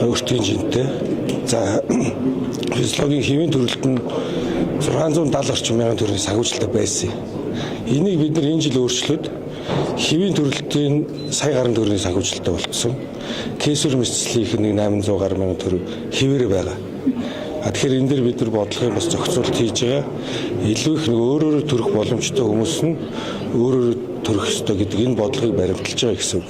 өөртөө жинтэй. За физиологийн хэвийн төрөлт нь 670 орчим мянган төгрөгийн санхүүжилттэй байсан. Энийг бид нар энэ жил өөрчлөөд хэвийн төрөлтийн сая гаруй төгрөгийн санхүүжилттэй болсон. Кейсүр мэдслийнх нь 800 гаруй мянган төгрөг хэвээр байгаа. Тэгэхээр энэ дээр бид нар бодлогын бас зохицуулт хийж байгаа. Илүү их өөрөөр төрөх боломжтой хүмүүс нь өөрөөр төрөх ёстой гэдэг энэ бодлогыг баримталж байгаа гэсэн үг.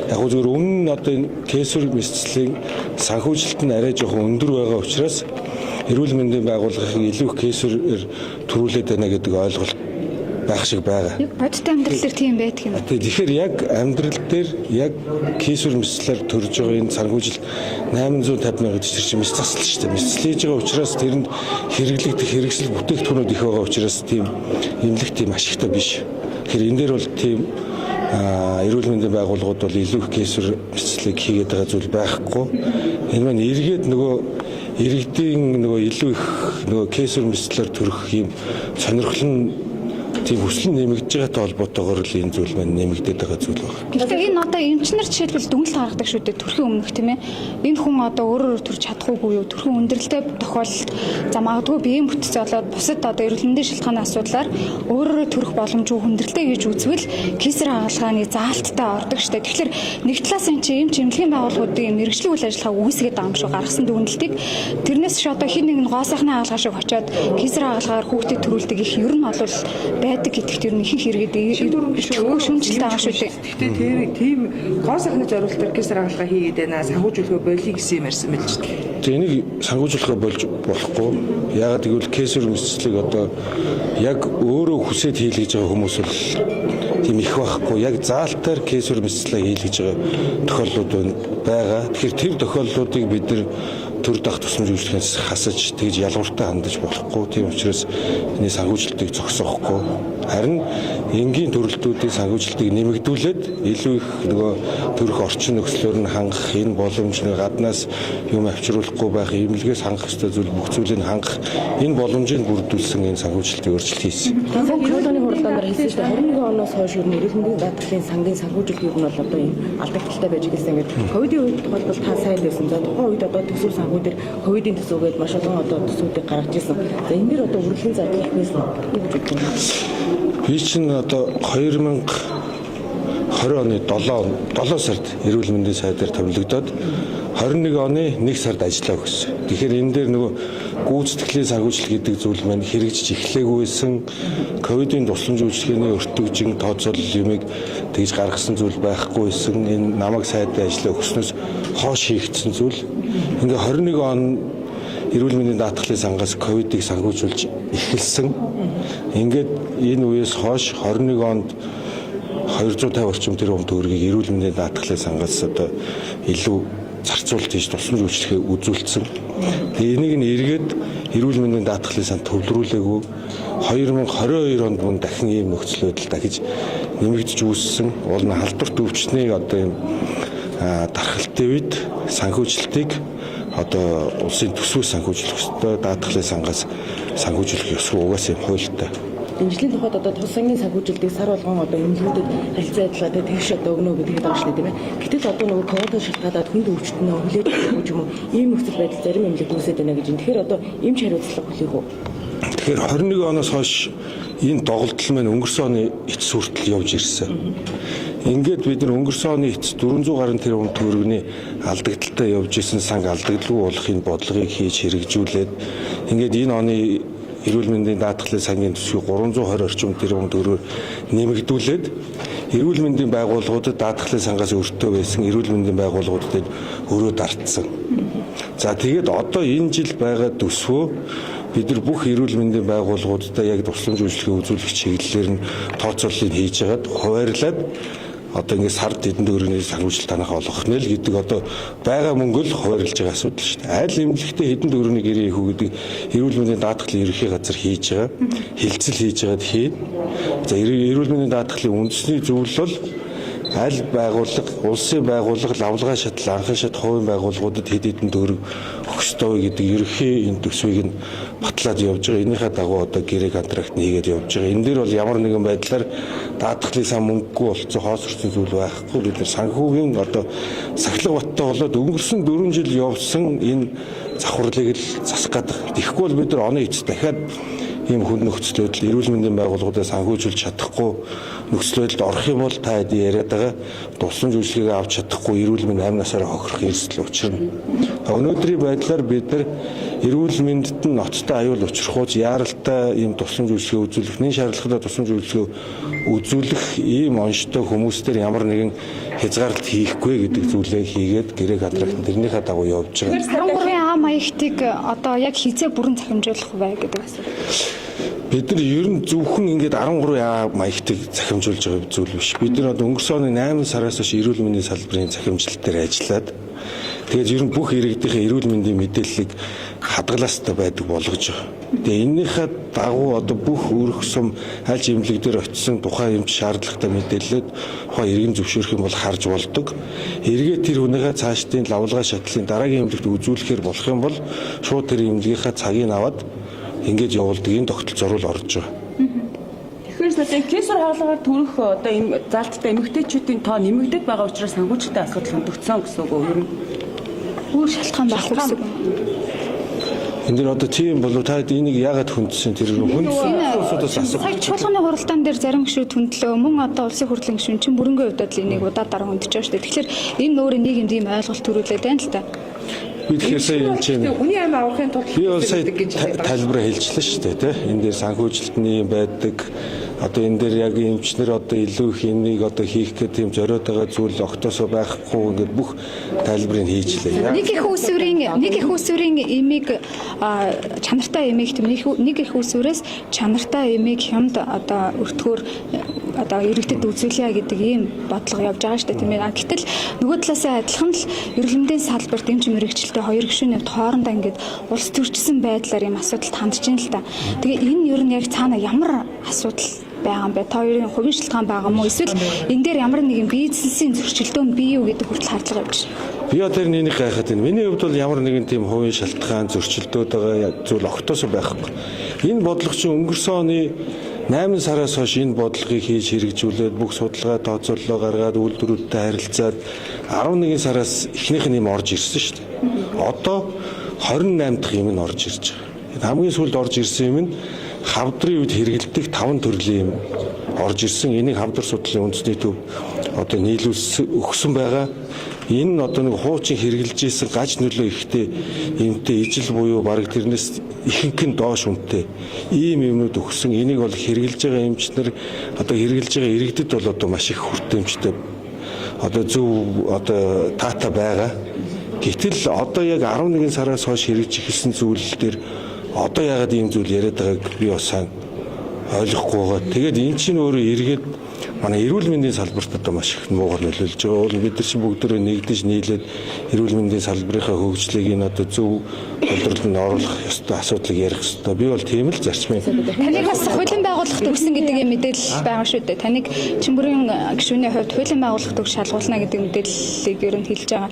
Яг нь зөвхөн өмнө нь одоо энэ кейсүр мэдслийн санхүүжилт нь арай жоохон өндөр байгаа учраас эрүүл мэндийн байгууллагын илүү их кейсүрээр төрүүлээд байна гэдэг ойлголт байх шиг байгаа. Бодит амьдрал дээр тийм байдаг юм. Тэгэхээр яг амьдрал дээр яг кейсүр мэдслээр төрж байгаа энэ санхүүжилт 850 мянга гэж чинь мэс засал шүү дээ. Мэслээж байгаа учраас тэрэнд хэрэглэгдэх хэрэгсэл бүтээгдэхүүнүүд их байгаа учраас тийм эмнэлэг тийм ашигтай биш. Тэгэхээр энэ дээр бол тийм эрүүл мэндийн байгууллагууд бол илүү их кейсүр мэдслийг хийгээд байгаа зүйл байхгүй. Энэ маань эргээд нөгөө иргэдийн нөгөө илүү их нөгөө кейсүр мэдслээр төрөх юм сонирхол нь тийм хүсэл нэмэгдэж байгаатай холбоотойгоор л энэ зүйл маань нэмэгдээд байгаа зүйл байна. Гэхдээ энэ одоо эмчнэр жишээлбэл дүнэлт гаргадаг шүү дээ төрхийн өмнөх тийм ээ. Энэ хүн одоо өөрөөр төрж чадахгүй юу? Төрхийн өндөрлөлтэй тохиолдолд за магадгүй биеийн бүтцээ болоод бусад одоо эрүүл мэндийн шалтгааны асуудлаар өөрөөр төрөх боломжгүй хүндрэлтэй гэж үзвэл кейсэр хагалгааны заалттай ордог шүү дээ. Тэгэхээр нэг талаас энэ чинь эмч эмнэлгийн байгууллагуудын мэргэжлийн үйл ажиллагааг үүсгээд байгаа юм шиг гаргасан дүгнэлтийг тэрнээс ч одоо хин нэг нь гоосойхны хагалгаа шиг очиод кейсэр хагалгаар хүүхдэд төрүүлдэг их ер нь бол байдаг гэдэгт ер нь их хэрэгэд шүмжлэлтэй байгаа шүү дээ. Гэхдээ тийм гоо сайхны зориулалтаар кейсэр хагалгаа хийгээд байна. Санхүүжүүлэхөө болиё гэсэн юм ярьсан мэлж дээ. Тэгээ энийг санхүүжүүлэхөө болж болохгүй. Яагаад гэвэл кейсэр мэдслийг одоо яг өөрөө хүсээд хийлгэж байгаа хүмүүс бол тийм их байхгүй. Яг заалтаар кейсэр мэдслээ хийлгэж байгаа тохиолдлууд байгаа. Тэгэхээр тэр тохиолдлуудыг бид нар төр дах тусламж үйлчлэгээс хасаж тэгж ялгууртаа хандаж болохгүй. Тийм учраас энэ санхүүжилтийг зогсоохгүй. Харин энгийн төрөлтүүдийн санхүүжилтийг нэмэгдүүлээд илүү их нөгөө төрөх орчин нөхцлөөр нь хангах энэ боломж нэг гаднаас юм авчруулахгүй байх, эмнэлгээс хангах ёстой зүйл бүх зүйлийг хангах энэ боломжийг бүрдүүлсэн энэ санхүүжилтийг өөрчлөлт хийсэн. Ковидын хурлаанаар хэлсэн шүү дээ 21 оноос хойш ер нь эрүүл мэндийн даатгалын сангийн санхүүжилт ер нь бол одоо энэ алдагдaltaй байж гисэн ингээд ковидын үед бол та сайн байсан. За тухайн үед одоо төсөв санхүүдээр ковидын төсөвгээд маш олон одоо төсвүүдийг гаргаж ирсэн. За энэ дэр одоо үргэлжлэн зарлах байсан юу гэж боддог юм. Би чинь одоо 2020 оны 7 сард эрүүл мэндийн сайдаар томилогдоод 21 оны 1 сард ажиллаа өгсөн. Тэгэхээр энэ дээр нөгөө гүйцэтгэлийн санхүүжилт гэдэг зүйл маань хэрэгжиж эхлээгүй байсан. Ковидын тусламж үйлчилгээний өртөгжин тооцоолол юмыг тэгж гаргасан зүйл байхгүй байсан. Энэ намайг сайдын ажиллаа өгснөөс хойш хийгдсэн зүйл. Ингээ 21 он эрүүл мэндийн даатгалын сангаас ковидыг санхүүжүүлж эхэлсэн. Ингээд энэ үеэс хойш 21 онд 250 орчим тэрбум төгрөгийг эрүүл мэндийн даатгалын сангаас одоо илүү зарцуулалт хийж тусламж үйлчлэгээ үзүүлсэн. Тэгээ энийг нь эргээд эрүүл мэндийн даатгалын сан төвлөрүүлээгүй 2022 онд мөн дахин ийм нөхцөл байдал дахиж нэмэгдэж үүссэн. Уул нь халдварт өвчтнийг одоо ийм дархалтын үед санхүүжилтийг одоо улсын төсвөөс санхүүжүүлэх ёстой, даатгалын сангаас санхүүжүүлэх ёсгүй угаасаа хуультай. Дэмжлэгийн тухайд одоо тус сангийн санхүүжилтийг сар болгон одоо эмнэлгүүдэд харилцаа ажиллагаа тэгш одоо өгнө гэдэг байгаа шүү дээ тийм ээ. Гэтэл одоо нөгөө ковид шалтгаалаад хүнд өвчтөнөө хүлээж авах юм уу? Ийм нөхцөл байдал зарим эмнэлэг үүсэж байна гэж. Тэгэхээр одоо эмч хариуцлага хүлээх үү? Тэгэхээр 21 оноос хойш энэ доголдол маань өнгөрсөн оны эцэс хүртэл явж ирсэн. Ингээд бид нар өнгөрсөн оны эцэс 400 гаруй тэрбум төгрөгийн алдагдaltaй явж исэн санг алдагдaltaгүй болохын бодлогыг хийж хэрэгжүүлээд ингээд энэ оны эрүүл мэндийн даатгалын сангийн төсвийг 320 орчим тэрбум төгрөгөөр нэмэгдүүлээд эрүүл мэндийн байгууллагуудад даатгалын сангаас өртөө байсан эрүүл мэндийн байгууллагуудад өрөө дартсан. За тэгээд одоо энэ жил байгаа төсвөө бид нар бүх эрүүл мэндийн байгууллагуудад яг тусламж үйлчилгээ үзүүлэх чиглэлээр нь тооцооллыг хийж хагаад хуваарлаад одоо ингээд сард эдэн төгрөгийн санхүүжилт танахаа олгох нэ л гэдэг одоо байгаа мөнгө л хуваарлаж байгаа асуудал шүү дээ. Айл эмнэлэгтээ эдэн төгрөгийн гэрээ хийх үү гэдэг эрүүл мэндийн даатгалын ерөнхий газар хийж байгаа. Хилцэл хийж байгаад хийн. За эрүүл мэндийн даатгалын үндэсний зөвлөл бол аль байгууллага, улсын байгууллага, лавлгаа шатал, анхан шат хувийн байгууллагуудад хэд хэдэн төгрөг өгөх ёстой гэдэг ерөнхий энэ төсвийг нь батлаад явж байгаа. Энийхээ дагуу одоо гэрээ контракт хийгээд явж байгаа. Энэ дээр бол ямар нэгэн байдлаар даатгалын сан мөнгөгүй болцсон хоосорсон зүйл байхгүй. Бид нар санхүүгийн одоо сахилга баттай болоод өнгөрсөн 4 жил явсан энэ завхарлыг л засах гэдэг. Тэгэхгүй бол бид нар оны эцэст дахиад ийм хүнд нөхцөл байдал эрүүл мэндийн байгууллагуудаа санхүүжүүлж чадахгүй нөхцөл байдалд орох юм бол та хэд яриад байгаа тусламж үйлчилгээгээ авч чадахгүй эрүүл мэнд 8 насаараа хохирох эрсдэл учирна. Өнөөдрийн байдлаар бид нар эрүүл мэндэд нь ноцтой аюул учрахуйц яаралтай ийм тусламж үйлчилгээ үзүүлэх, нэн шаардлагатай тусламж үйлчилгээ үзүүлэх ийм онцтой хүмүүстээр ямар нэгэн хязгаарлалт хийхгүй гэдэг зүйлээ хийгээд гэрээ контракт тэрнийхээ дагуу явж байгаа. 13 А маягтыг одоо яг хизээ бүрэн захимжуулах вэ гэдэг асуулт. Бид нар ер нь зөвхөн ингээд 13 А маягтыг захимжуулж байгаа зүйл биш. Бид нар одоо өнгөрсөн оны 8 сараас хойш эрүүл мэндийн салбарын захимжилт дээр ажиллаад тэгээд ер нь бүх иргэдийнхээ эрүүл мэндийн мэдээллийг хадгалаастай байдаг болгож байгаа. Тэгээ эннийхээ дагуу одоо бүх өрх сум аль эмнэлэг дээр очисон тухайн эмч шаардлагатай мэдээлэлд тухайн иргэн зөвшөөрөх юм бол харж болдог. Эргээд тэр хүнийхээ цаашдын лавлгаа шатлын дараагийн эмнэлэгт үзүүлэхээр болох юм бол шууд тэр эмнэлгийнхаа цагийг аваад ингэж явуулдаг энэ тогтолцоо зоруул орж байгаа. Тэгэхээр сая кесар хаалгаар төрөх одоо энэ залттай эмэгтэйчүүдийн тоо нэмэгдэж байгаа учраас санхүүжилттэй асуудал хөндөгдсөн гэсэн үг үү? Ер нь Өөр шалтгаан байхгүй гэсэн. Энд дэр одоо тийм болов та энийг яагаад хүндсэн тэр хүндсэн асуудаас асуух. Сая чуулганы хуралдаан дээр зарим гишүүд хүндлөө мөн одоо улсын хурлын гишүүн чинь бүрэнгийн хувьд л энийг удаа дараа хүндэж байгаа шүү дээ. Тэгэхээр энэ өөрөө нийгэмд ийм ойлголт төрүүлээд байна л та. Би тэгэхээр сая хэлж байна. Хүний амь авахын тулд Би бол сая тайлбараа хэлчихлээ шүү дээ, тийм. Энэ дээр санхүүжилтний байдаг. Одоо энэ дээр яг эмчнэр одоо илүү их энийг одоо хийх гэх тийм зориод байгаа зүйл огтосоо байхгүй ингээд бүх тайлбарыг хийжлээ. Нэг их усүрийн эмийг чанартай эмийг тийм нэг их усүрээс чанартай эмийг хямд одоо өртгөөр одоо иргэдэд үзүүлье гэдэг ийм бодлого явж байгаа шүү дээ, тийм ээ. Гэтэл нөгөө талаасаа адилхан л эрүүл мэндийн салбарт эмч мэрэгчлээ хоёр гишүүний хоорондоо ингээд улс төрчсөн байдлаар ийм асуудалд хандж байна л да. Тэгээ энэ ер нь яг цаана ямар асуудал байгаа юм бэ? Та хоёрын хувийн шалтгаан байгаа мó? Эсвэл энэ дээр ямар нэгэн бизнесийн зөрчилдөөн бий юу гэдэг хүртэл хардлага явж байна. Би одоо энийг гайхаад байна. Миний хувьд бол ямар нэгэн тийм хувийн шалтгаан зөрчилдөөд байгаа зүйл огтосоо байхгүй. Энэ бодлого чинь өнгөрсөн оны 8 сараас хойш энэ бодлогыг хийж хэрэгжүүлээд бүх судалгаа тооцооллоо гаргаад үйлдвэрүүдтэй харилцаад 11 сараас эхнийх нь юм орж ирсэн шүү дээ. Одоо 28 дахь юм нь орж ирж байгаа. Хамгийн сүүлд орж ирсэн юм нь хавдрын үед хэрэгэлдэг 5 төрлийн юм орж ирсэн. Энийг хавдар судлалын үндэсний төв одоо нийлүүлсэн өгсөн байгаа. Энэ нь одоо нэг хуучин хэрэгжилж исэн гаж нөлөө ихтэй юмтэй ижил буюу бараг тэрнээс ихэнх нь доош үнэтэй ийм юмнууд өгсөн. Энийг бол хэрэгжилж байгаа эмчнэр одоо хэрэгжилж байгаа иргэдэд бол одоо маш их хүртээмжтэй одоо зөв одоо таата байгаа. Гэтэл одоо яг 11 сараас хойш хэрэгжиж эхэлсэн зүйл дээр одоо яагаад ийм зүйл яриад байгааг би бас сайн ойлгохгүй байгаа. Тэгээд эн чинь өөрөө эргээд манай эрүүл мэндийн салбарт одоо маш их муугар нөлөөлж байгаа. Уул бид нар чинь бүгдөө нэгдэж нийлээд эрүүл мэндийн салбарынхаа хөгжлийг энэ одоо зөв боловсролд нь оруулах ёстой асуудлыг ярих ёстой. Би бол тийм л зарчмын. Таныг бас хуулийн байгууллагт өгсөн гэдэг юм мэдээлэл байгаа шүү дээ. Таныг Чимбүрийн гишүүний хувьд хуулийн байгууллагт өг шалгуулна гэдэг мэдээллийг ер нь хэлж байгаа.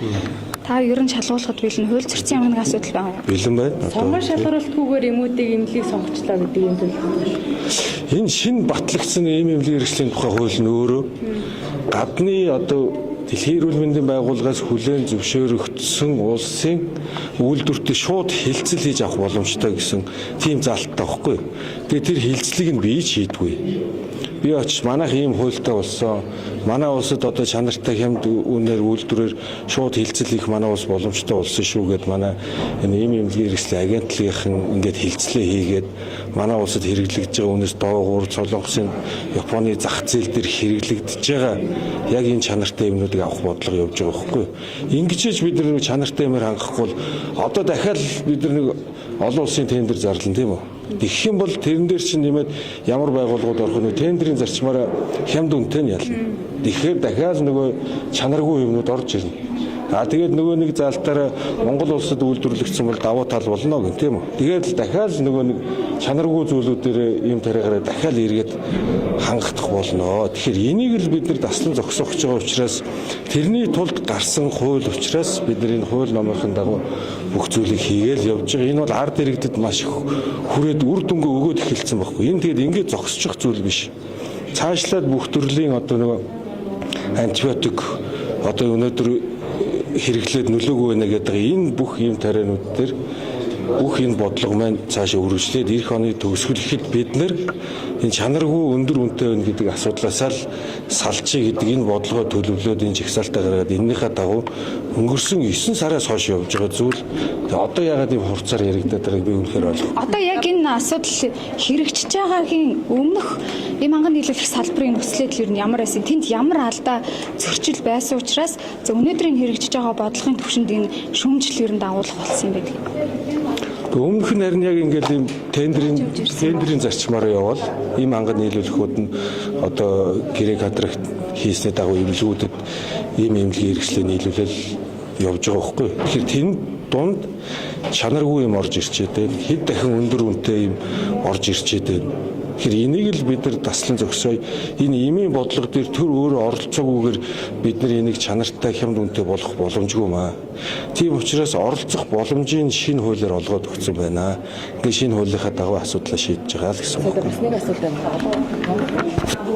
Та ер нь шалгуулахад бэлэн хууль зөрчсөн ямар нэг асуудал байгаа юу? Бэлэн байна. сонгон шалгаруулалтгүйгээр эмүүдийг эмнэлийг сонгочлаа гэдэг юм зүйл. Энэ шинэ батлагдсан ийм эмнэлгийн хэрэгслийн тухай хууль нь өөрөө гадны одоо дэлхийн эрүүл мэндийн байгууллагаас хүлээн зөвшөөрөгдсөн улсын үйлдвэртэй шууд хилцэл хийж авах боломжтой гэсэн тийм залттай байхгүй. Тэгээ тэр хилцлийг нь бий хийдгүй. Би очиж манайх ийм хуультай болсон. Манай улсад одоо чанартай хямд үнээр үйлдвэрээр шууд хилцэл хийх манай улс боломжтой болсон шүү гэд манай энэ ийм эмнэлгийн хэрэгслийн агентлагийнхан ингээд хилцлээ хийгээд манай улсад хэрэглэгдэж байгаа үнээс доогуур Солонгосын Японы зах зээл дээр хэрэглэгдэж байгаа яг энэ чанартай юмнуудыг авах бодлого явж байгаа байхгүй. Ингэжээж бид нар нэг чанартай юмэр хангахгүй бол одоо дахиад бид нар нэг олон улсын тендер зарлана тийм үү? Тэгэх юм бол тэрэн дээр чинь нэмээд ямар байгууллагууд орох нь тендерийн зарчмаараа хямд үнэтэй нь ялна. Тэгэхээр дахиад нөгөө чанаргүй юмнууд орж ирнэ. Тэгээд нөгөө нэг залтаараа Монгол улсад үйлдвэрлэгдсэн бол давуу тал болно гэх тийм үү. Тэгээд л дахиад нөгөө нэг чанаргүй зүйлүүдээр ийм тарихаараа дахиад эргээд хангах болно. Тэгэхээр энийг л бид нар таслан зогсоох гэж байгаа учраас тэрний тулд гарсан хууль учраас бид нар энэ хууль номын дагуу бүх зүйлийг хийгээл явж байгаа. Энэ бол ард иргэдэд маш их хүрээд үр дүнгээ өгөөд эхэлсэн байхгүй. Энэ тэгээд ингээд зогсчих зүйл биш. Цаашлаад бүх төрлийн одоо нөгөө антибиотик одоо өнөөдөр хэрэглээд нөлөөгүй байна гэдэг энэ бүх ийм тарианууд дээр бүх энэ бодлого маань цаашаа үргэлжлээд эх оны төгсгөлөхэд бид нар энэ чанаргүй өндөр үнэтэй байна гэдэг асуудлаасаа л салчий гэдэг энэ бодлогоо төлөвлөөд энэ жагсаалтаа гаргаад энэнийхээ дагуу өнгөрсөн 9 сараас хойш явж байгаа зүйл одоо ягаад ийм хурцаар яригадаад байгааг би үнэхээр ойлгохгүй. Одоо яг энэ асуудал хэрэгжиж байгаагийн өмнөх эм ханган нийлүүлэх салбарын нөхцөлөд ер нь ямар байсан, тэнд ямар алдаа зөрчил байсан учраас өнөөдрийн хэрэгжиж байгаа бодлогын түвшинд энэ шүүмжлэл ер нь дагуулах болсон юм байдаг. Өмнөх нь харин яг ингээд ийм тендерийн зарчмаар явбал ийм ханган нийлүүлэхүүд нь одоо гэрээ кадрагт хийсний дагуу эмнэлгүүдэд ийм эмнэлгийн хэрэгслээ нийлүүлэл явж байгаа байхгүй. Тэгэхээр тэр дунд чанаргүй юм орж ирчээд байна. Хэд дахин өндөр үнэтэй юм орж ирчээд байна. Тэгэхээр энийг л бид нар таслан зогсоё. Энэ эмийн бодлого дээр төр өөрөө оролцоогүйгээр бид нар энийг чанартай хямд үнэтэй болох боломжгүй маа. Тийм учраас оролцох боломжийн шинэ хуулиар олгоод өгсөн байна. Тэгээ шинэ хуулийнхаа дагуу асуудлаа шийдэж байгаа л гэсэн үг. Бас нэг асуулт байна.